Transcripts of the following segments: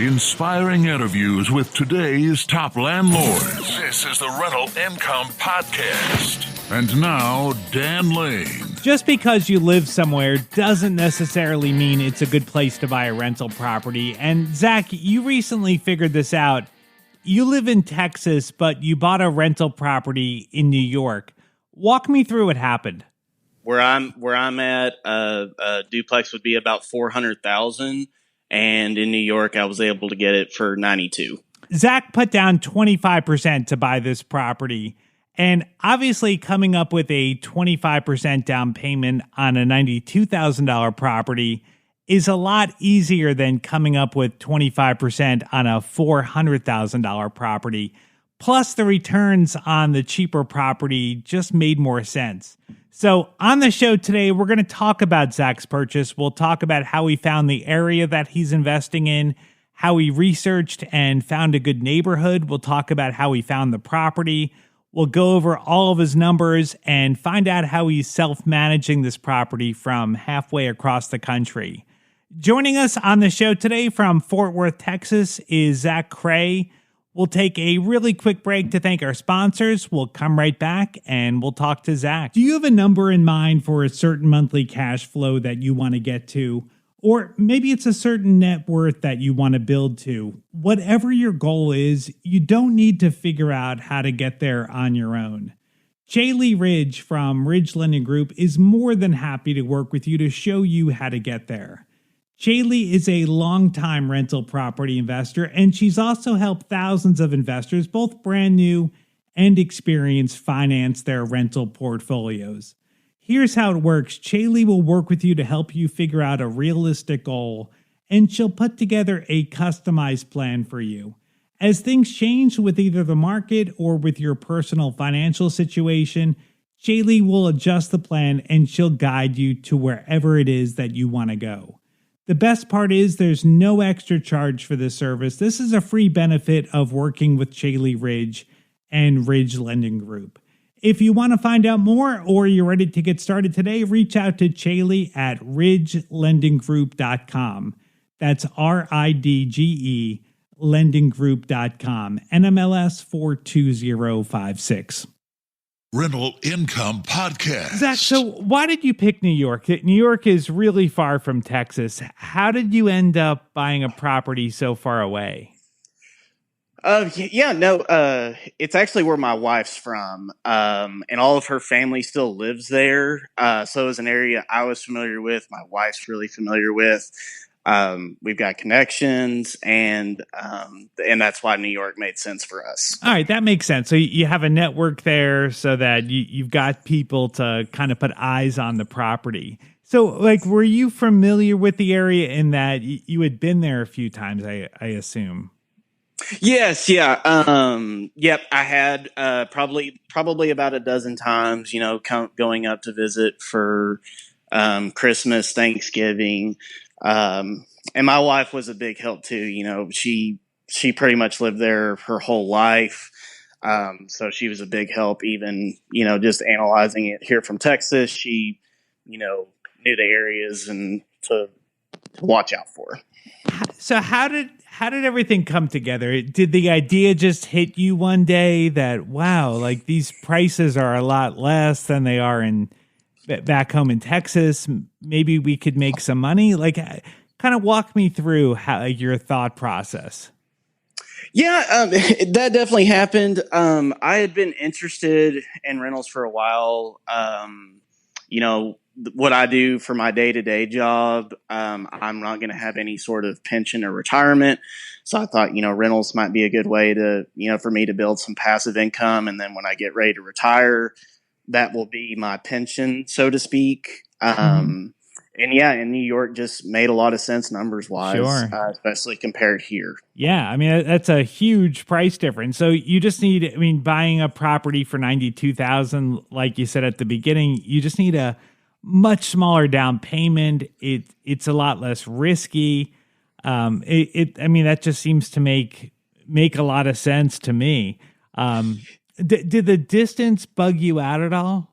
Inspiring interviews with today's top landlords. This is the Rental Income Podcast. And now, Dan Lane. Just because you live somewhere doesn't necessarily mean it's a good place to buy a rental property. And Zach, you recently figured this out. You live in Texas, but you bought a rental property in New York. Walk me through what happened. Where I'm at, a duplex would be about $400,000, and in New York, I was able to get it for $92,000. Zach put down 25% to buy this property, and obviously coming up with a 25% down payment on a $92,000 property is a lot easier than coming up with 25% on a $400,000 property. Plus, the returns on the cheaper property just made more sense. So on the show today, we're going to talk about Zach's purchase. We'll talk about how he found the area that he's investing in, how he researched and found a good neighborhood. We'll talk about how he found the property. We'll go over all of his numbers and find out how he's self-managing this property from halfway across the country. Joining us on the show today from Fort Worth, Texas is Zach Cray. We'll take a really quick break to thank our sponsors. We'll come right back and we'll talk to Zach. Do you have a number in mind for a certain monthly cash flow that you want to get to? Or maybe it's a certain net worth that you want to build to. Whatever your goal is, you don't need to figure out how to get there on your own. Jaylee Ridge from Ridge Lending Group is more than happy to work with you to show you how to get there. Jaylee is a longtime rental property investor, and she's also helped thousands of investors, both brand new and experienced, finance their rental portfolios. Here's how it works. Jaylee will work with you to help you figure out a realistic goal, and she'll put together a customized plan for you. As things change with either the market or with your personal financial situation, Jaylee will adjust the plan and she'll guide you to wherever it is that you want to go. The best part is there's no extra charge for this service. This is a free benefit of working with Jaylee Ridge and Ridge Lending Group. If you want to find out more or you're ready to get started today, reach out to Jaylee at ridgelendinggroup.com. That's RIDGE lendinggroup.com. NMLS 42056. Rental Income Podcast. Zach, so why did you pick New York? New York is really far from Texas. How did you end up buying a property so far away? It's actually where my wife's from, and all of her family still lives there. So it's an area I was familiar with. My wife's really familiar with. We've got connections, and that's why New York made sense for us. All right, that makes sense. So you have a network there so that you've got people to kind of put eyes on the property. So, were you familiar with the area in that you had been there a few times, I assume? Yes, yeah. Yep, I had probably about a dozen times, going up to visit for Christmas, Thanksgiving. And my wife was a big help too. She pretty much lived there her whole life. So she was a big help, even, just analyzing it here from Texas. She, knew the areas and to watch out for. So how did everything come together? Did the idea just hit you one day that, wow, these prices are a lot less than they are back home in Texas? Maybe we could make some money. Kind of walk me through how your thought process. Yeah, that definitely happened. I had been interested in rentals for a while. What I do for my day-to-day job, I'm not going to have any sort of pension or retirement. So I thought, rentals might be a good way to, for me to build some passive income. And then when I get ready to retire, that will be my pension, so to speak. And New York just made a lot of sense numbers wise, sure. Especially compared here. Yeah. I mean, that's a huge price difference. So you just need, buying a property for $92,000, like you said at the beginning, you just need a much smaller down payment. It's a lot less risky. That just seems to make a lot of sense to me. Did the distance bug you out at all?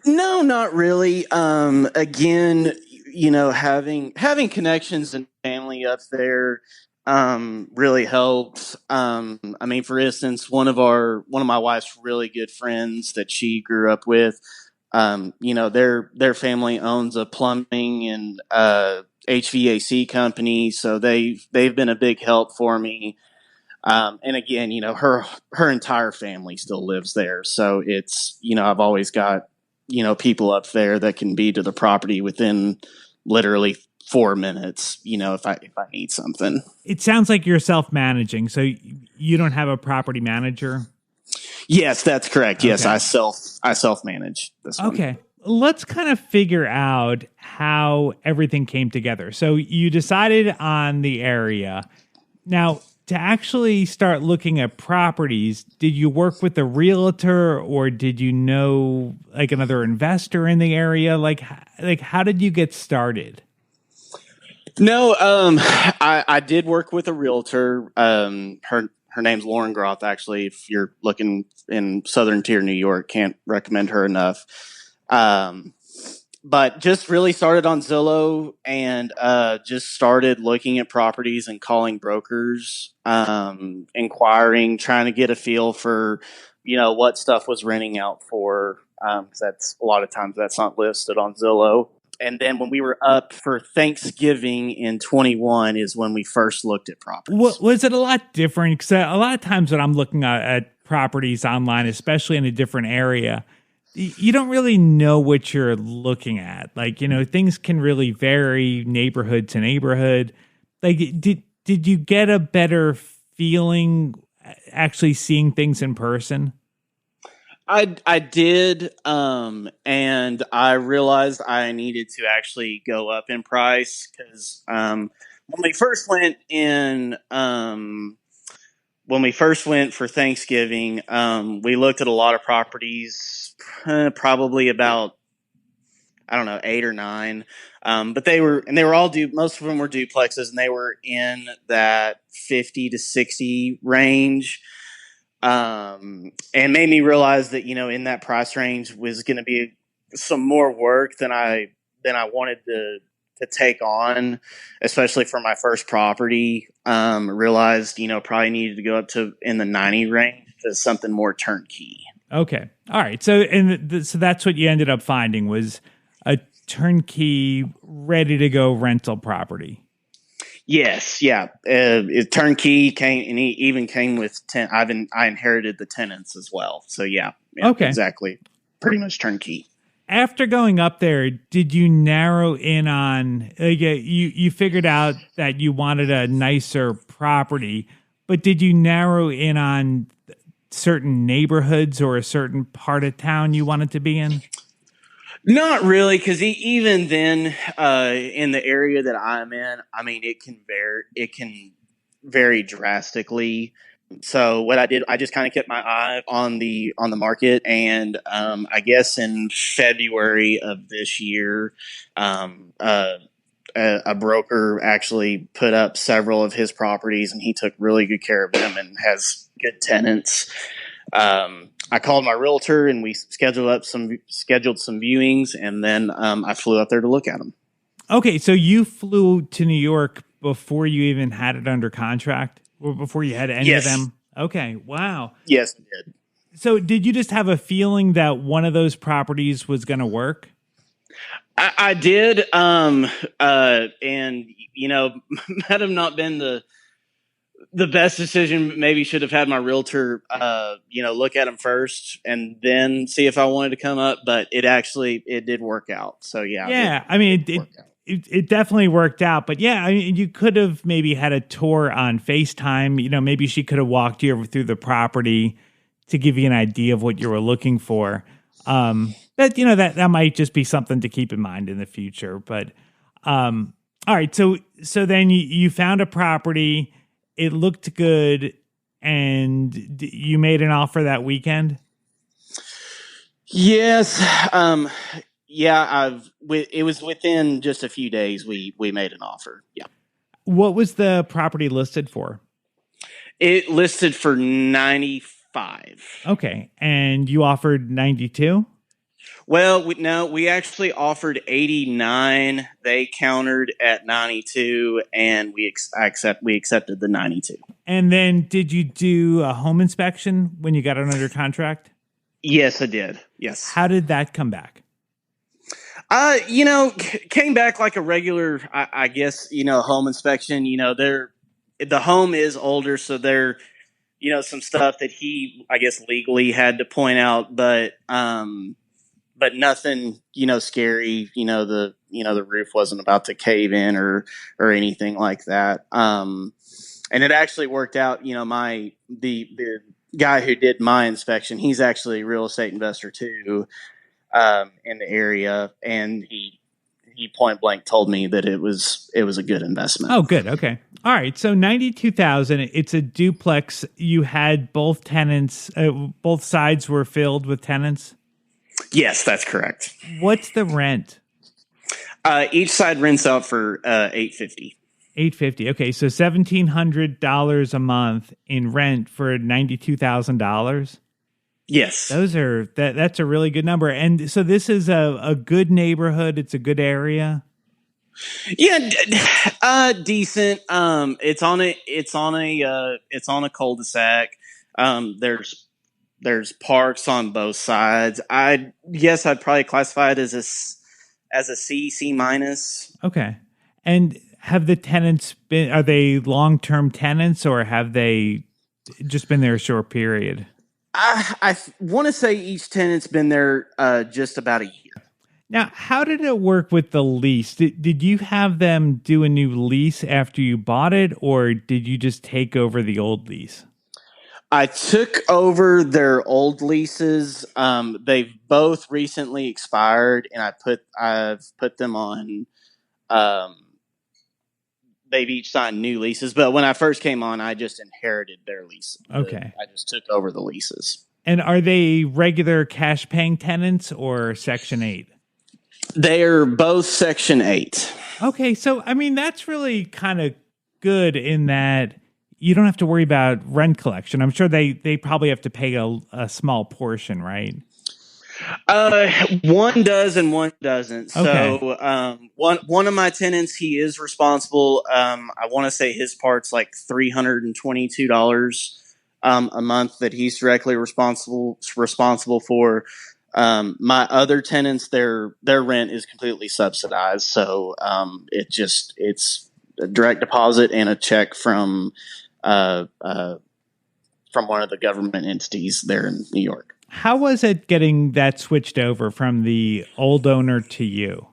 No, not really. Again, having connections and family family up there really helped. I mean, for instance, one of my wife's really good friends that she grew up with, their family owns a plumbing and HVAC company, so they've been a big help for me. And again, her entire family still lives there, so it's I've always got people up there that can be to the property within literally 4 minutes. If I need something. It sounds like you're self-managing, so you don't have a property manager. Yes, that's correct. Okay. Yes, I self-manage this one. Okay. Let's kind of figure out how everything came together. So you decided on the area. Now, to actually start looking at properties, did you work with a realtor or did you know like another investor in the area? Like how did you get started? No, I did work with a realtor. Her name's Lauren Groth, actually. If you're looking in Southern Tier, New York, can't recommend her enough. But just really started on Zillow and just started looking at properties and calling brokers, inquiring, trying to get a feel for, what stuff was renting out for. 'Cause that's a lot of times that's not listed on Zillow. And then when we were up for Thanksgiving in 21 is when we first looked at properties. Was it a lot different? Because a lot of times when I'm looking at properties online, especially in a different area, you don't really know what you're looking at. Like, things can really vary neighborhood to neighborhood. Like, did you get a better feeling actually seeing things in person? I did, and I realized I needed to actually go up in price because when we first went for Thanksgiving, we looked at a lot of properties, probably about, I don't know, 8 or 9. But they were all most of them were duplexes, and they were in that 50 to 60 range. And made me realize that, in that price range was going to be some more work than I wanted to take on, especially for my first property. Realized, probably needed to go up to in the 90 range to something more turnkey. Okay. All right. So, so that's what you ended up finding was a turnkey, ready to go rental property. Yes. Yeah. Turnkey came, and he even came with I inherited the tenants as well. So yeah. Okay. Exactly. Pretty much turnkey. After going up there, did you narrow in on, you figured out that you wanted a nicer property, but did you narrow in on certain neighborhoods or a certain part of town you wanted to be in? Not really, because even then, in the area that I'm in, I mean, it can vary drastically. So what I did, I just kind of kept my eye on the market, and I guess in February of this year, a broker actually put up several of his properties, and he took really good care of them and has good tenants. I called my realtor, and we scheduled some viewings, and then I flew up there to look at them. Okay, so you flew to New York before you even had it under contract, or before you had any of them? Okay, wow. Yes, I did. So did you just have a feeling that one of those properties was going to work? I did, and might have not been the best decision. Maybe should have had my realtor, look at them first and then see if I wanted to come up. But it did work out. So yeah. Yeah, I mean, it definitely worked out. But yeah, I mean, you could have maybe had a tour on FaceTime. Maybe she could have walked you through the property to give you an idea of what you were looking for. That might just be something to keep in mind in the future. But all right, so then you found a property. It looked good, and you made an offer that weekend? Yes. It was within just a few days we made an offer. Yeah. What was the property listed for? It listed for 95. Okay. And you offered 92? Well, we actually offered 89. They countered at 92, and we accepted the 92. And then did you do a home inspection when you got it under contract? Yes, I did. Yes. How did that come back? Came back like a regular, I guess, home inspection. The home is older, so there, some stuff that he, I guess, legally had to point out, but nothing, scary. The roof wasn't about to cave in or anything like that. And it actually worked out. The guy who did my inspection, he's actually a real estate investor too, in the area, and he point blank told me that it was a good investment. Oh, good. Okay. All right. So 92,000, it's a duplex. You had both tenants, both sides were filled with tenants? Yes, that's correct. What's the rent? Each side rents out for $850. $850. Okay, so $1,700 a month in rent for $92,000. Yes, that's a really good number. And so this is a good neighborhood. It's a good area. Yeah, decent. It's on a cul-de-sac. There's parks on both sides. I'd probably classify it as a C minus. Okay. And have the tenants are they long-term tenants, or have they just been there a short period? I want to say each tenant's been there just about a year. Now, how did it work with the lease? Did you have them do a new lease after you bought it, or did you just take over the old lease? I took over their old leases. They've both recently expired, and I've put them on. They've each signed new leases, but when I first came on, I just inherited their lease. Okay. I just took over the leases. And are they regular cash paying tenants or Section 8? They're both Section 8. Okay. So, I mean, that's really kind of good in that you don't have to worry about rent collection. I'm sure they probably have to pay a small portion, right? One does and one doesn't. Okay. So, one of my tenants, he is responsible. I want to say his part's like $322 a month that he's directly responsible for. My other tenants, their rent is completely subsidized. So, it's a direct deposit and a check from one of the government entities there in New York. How was it getting that switched over from the old owner to you?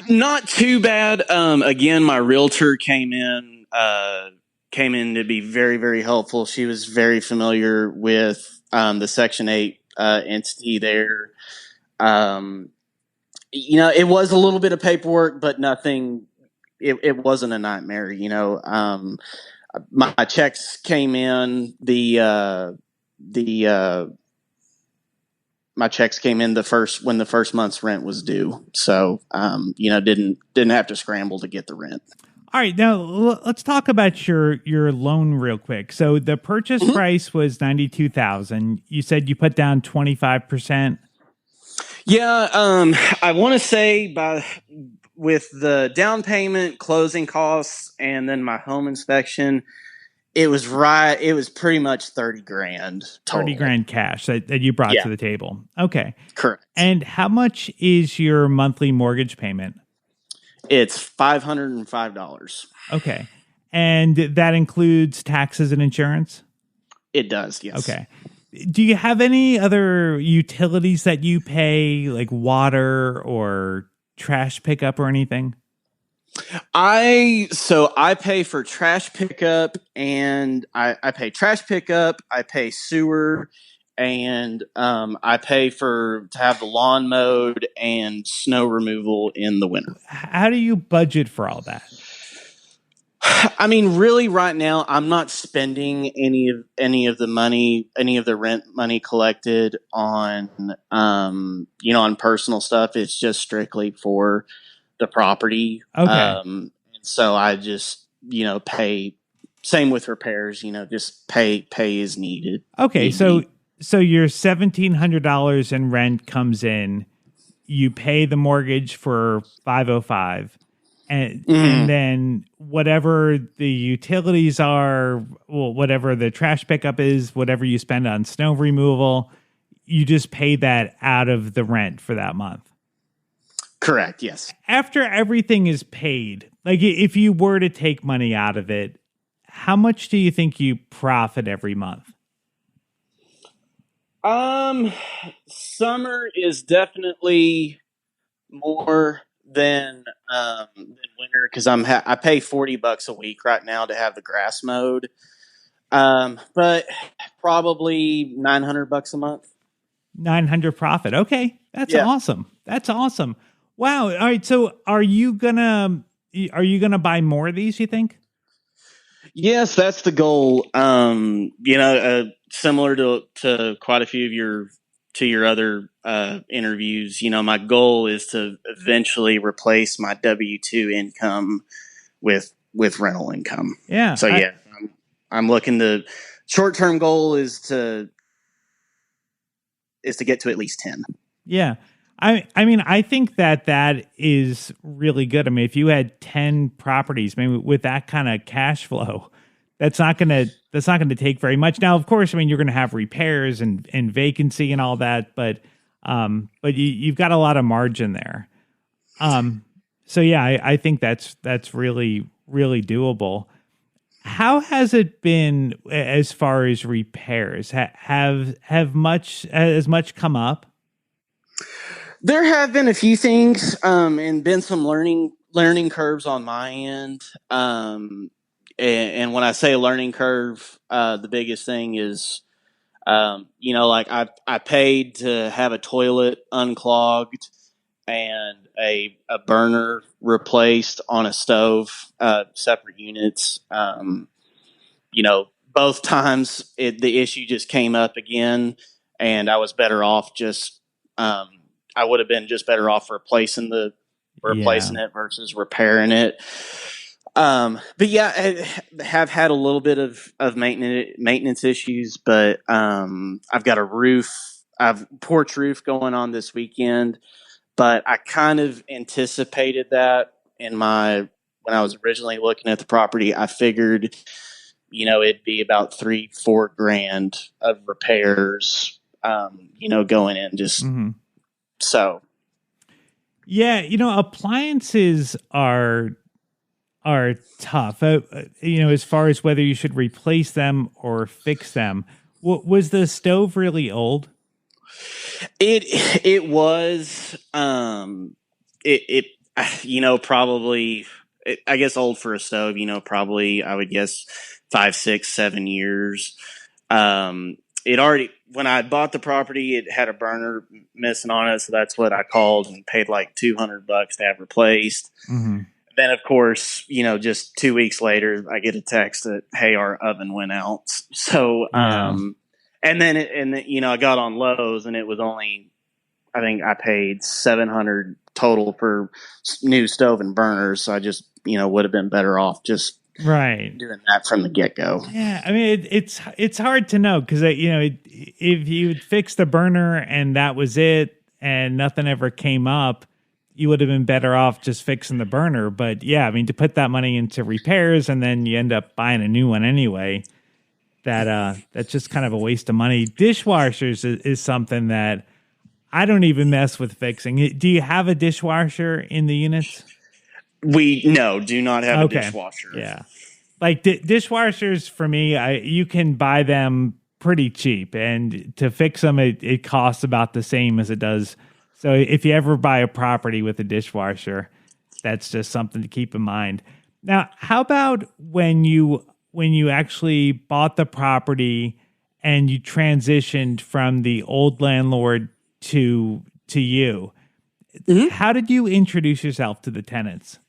Not too bad. Again, my realtor came in to be very, very helpful. She was very familiar with the Section 8 entity there. It was a little bit of paperwork, but nothing. It wasn't a nightmare. My checks came in. My checks came in when the first month's rent was due. So, didn't have to scramble to get the rent. All right, now let's talk about your loan real quick. So the purchase price was $92,000. You said you put down 25%. Yeah, I want to say with the down payment, closing costs, and then my home inspection, it was pretty much 30 grand total. 30 grand cash that you brought to the table. Okay. Correct. And how much is your monthly mortgage payment? It's $505. Okay. And that includes taxes and insurance? It does, yes. Okay. Do you have any other utilities that you pay, like water or trash pickup or anything? I pay for trash pickup, and I pay trash pickup, I pay sewer, and I pay to have the lawn mowed and snow removal in the winter. How do you budget for all that? I mean, really, right now, I'm not spending any of the money, any of the rent money collected on, on personal stuff. It's just strictly for the property. Okay. So I just, pay. Same with repairs. Just pay as needed. Okay. So So your $1,700 in rent comes in, you pay the mortgage for 505, and then whatever the utilities are, well, whatever the trash pickup is, whatever you spend on snow removal, you just pay that out of the rent for that month. Correct. Yes. After everything is paid, like if you were to take money out of it, how much do you think you profit every month? Summer is definitely more than winter because I pay $40 a week right now to have the grass mowed. But probably $900 a month. 900 profit. Okay. That's Yeah. awesome. That's awesome. Wow. All right. So are you gonna buy more of these, you think? Yes, that's the goal. Similar to quite a few of your other interviews, my goal is to eventually replace my W-2 income with rental income. Yeah. So I'm looking to short term goal is to get to at least 10. Yeah. I mean, I think that is really good. I mean, if you had 10 properties, maybe with that kind of cash flow, that's not gonna take very much. Now, of course, I mean, you're gonna have repairs and vacancy and all that, but you've got a lot of margin there. So yeah, I think that's really, really doable. How has it been as far as repairs? Have much come up? There have been a few things, and been some learning curves on my end. And when I say learning curve, the biggest thing is, like I paid to have a toilet unclogged and a burner replaced on a stove, separate units. Both times the issue just came up again, and I was better off just. I would have been just better off replacing it versus repairing it. But yeah, I have had a little bit of maintenance issues, but I've got I've porch roof going on this weekend, but I kind of anticipated that when I was originally looking at the property. I figured, it'd be about 3-4 grand of repairs, going in just so. Yeah, appliances are tough. As far as whether you should replace them or fix them. Was the stove really old? It was probably, I guess old for a stove. Probably I would guess 5, 6, 7 years. It already, when I bought the property, it had a burner missing on it, so that's what I called and paid like $200 to have replaced. Mm-hmm. Then, of course, just 2 weeks later, I get a text that, hey, our oven went out. So, and then I got on Lowe's, and it was only, I think I paid $700 total for new stove and burners. So I just, would have been better off just doing that from the get go. Yeah, I mean, it's hard to know because if you fix the burner and that was it, and nothing ever came up, you would have been better off just fixing the burner. But yeah, I mean, to put that money into repairs and then you end up buying a new one anyway, that's just kind of a waste of money. Dishwashers is something that I don't even mess with fixing. Do you have a dishwasher in the units? We do not have a dishwasher. Yeah, like dishwashers for me, you can buy them pretty cheap, and to fix them, it costs about the same as it does. So if you ever buy a property with a dishwasher, that's just something to keep in mind. Now, how about when you actually bought the property and you transitioned from the old landlord to you? Mm-hmm. How did you introduce yourself to the tenants?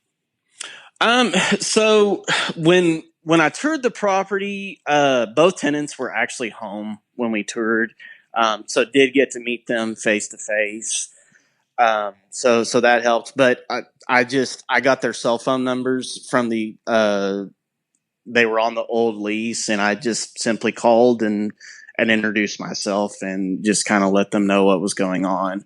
So when I toured the property, both tenants were actually home when we toured. So did get to meet them face to face. So that helped, but I got their cell phone numbers from they were on the old lease, and I just simply called and and introduce myself and just kind of let them know what was going on.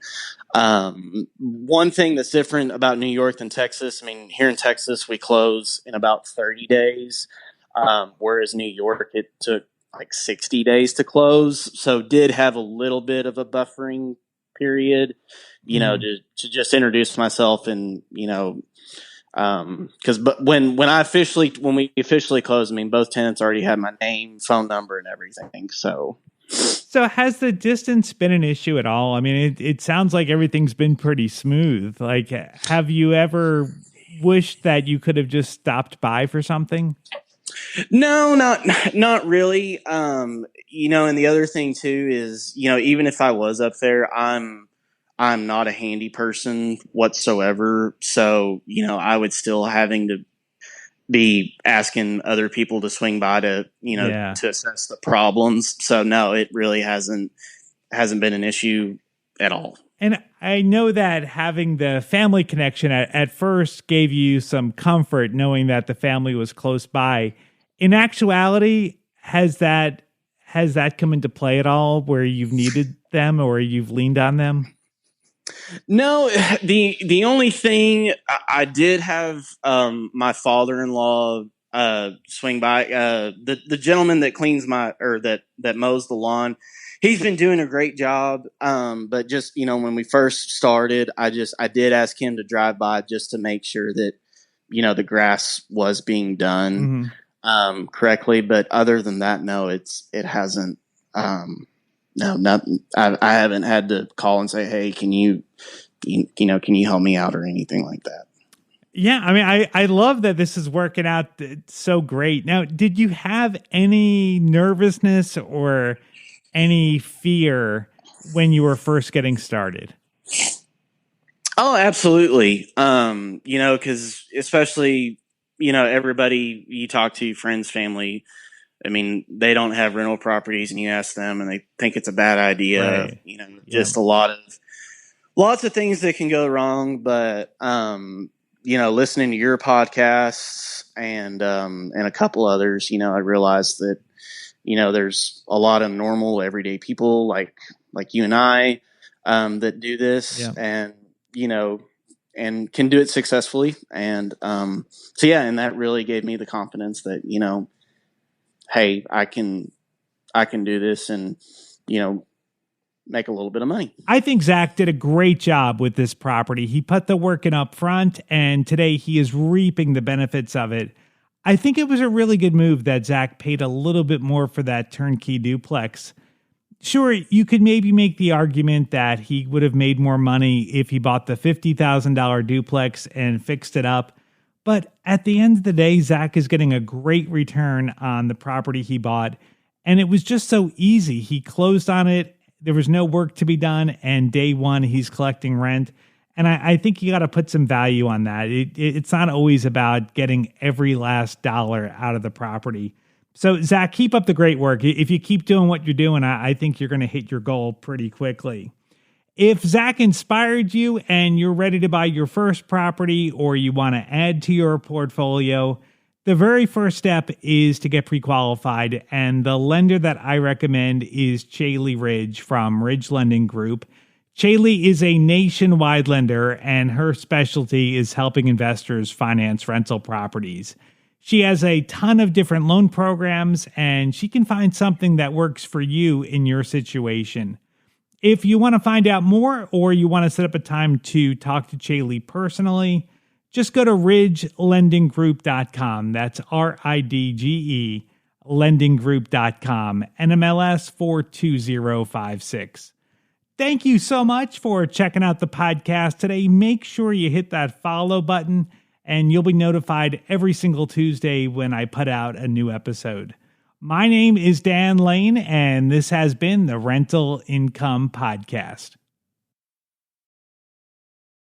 One thing that's different about New York than Texas, I mean, here in Texas, we close in about 30 days, whereas New York, it took like 60 days to close. So did have a little bit of a buffering period, to just introduce myself and, but when we officially closed, I mean, both tenants already had my name, phone number, and everything. So has the distance been an issue at all? I mean, it sounds like everything's been pretty smooth. Like, have you ever wished that you could have just stopped by for something? No, not really. And the other thing too is, even if I was up there, I'm not a handy person whatsoever. So, I would still having to be asking other people to swing by to, to assess the problems. So no, it really hasn't been an issue at all. And I know that having the family connection at first gave you some comfort knowing that the family was close by. In actuality, has that come into play at all where you've needed them or you've leaned on them? No, the only thing I did have my father-in-law swing by. The gentleman that cleans that mows the lawn, he's been doing a great job. But just when we first started, I did ask him to drive by just to make sure that the grass was being done correctly. But other than that, no, it hasn't. No, nothing. I haven't had to call and say, "Hey, can you help me out?" or anything like that. Yeah, I mean, I love that this is working out so great. Now, did you have any nervousness or any fear when you were first getting started? Oh, absolutely. Because especially everybody you talk to, friends, family. I mean, they don't have rental properties, and you ask them, and they think it's a bad idea. Right. Just lots of things that can go wrong. But listening to your podcasts and a couple others, I realized that there's a lot of normal, everyday people like you and I that do this, and and can do it successfully. And and that really gave me the confidence that hey, I can do this and, make a little bit of money. I think Zach did a great job with this property. He put the work in up front, and today he is reaping the benefits of it. I think it was a really good move that Zach paid a little bit more for that turnkey duplex. Sure, you could maybe make the argument that he would have made more money if he bought the $50,000 duplex and fixed it up. But at the end of the day, Zach is getting a great return on the property he bought. And it was just so easy. He closed on it. There was no work to be done. And day one, he's collecting rent. And I think you got to put some value on that. It's not always about getting every last dollar out of the property. So, Zach, keep up the great work. If you keep doing what you're doing, I think you're going to hit your goal pretty quickly. If Zach inspired you and you're ready to buy your first property or you want to add to your portfolio, the very first step is to get pre-qualified. And the lender that I recommend is Chaley Ridge from Ridge Lending Group. Chaley is a nationwide lender, and her specialty is helping investors finance rental properties. She has a ton of different loan programs, and she can find something that works for you in your situation. If you want to find out more or you want to set up a time to talk to Chaley personally, just go to ridgelendinggroup.com. That's RIDGE lendinggroup.com, NMLS 42056. Thank you so much for checking out the podcast today. Make sure you hit that follow button and you'll be notified every single Tuesday when I put out a new episode. My name is Dan Lane, and this has been the Rental Income Podcast.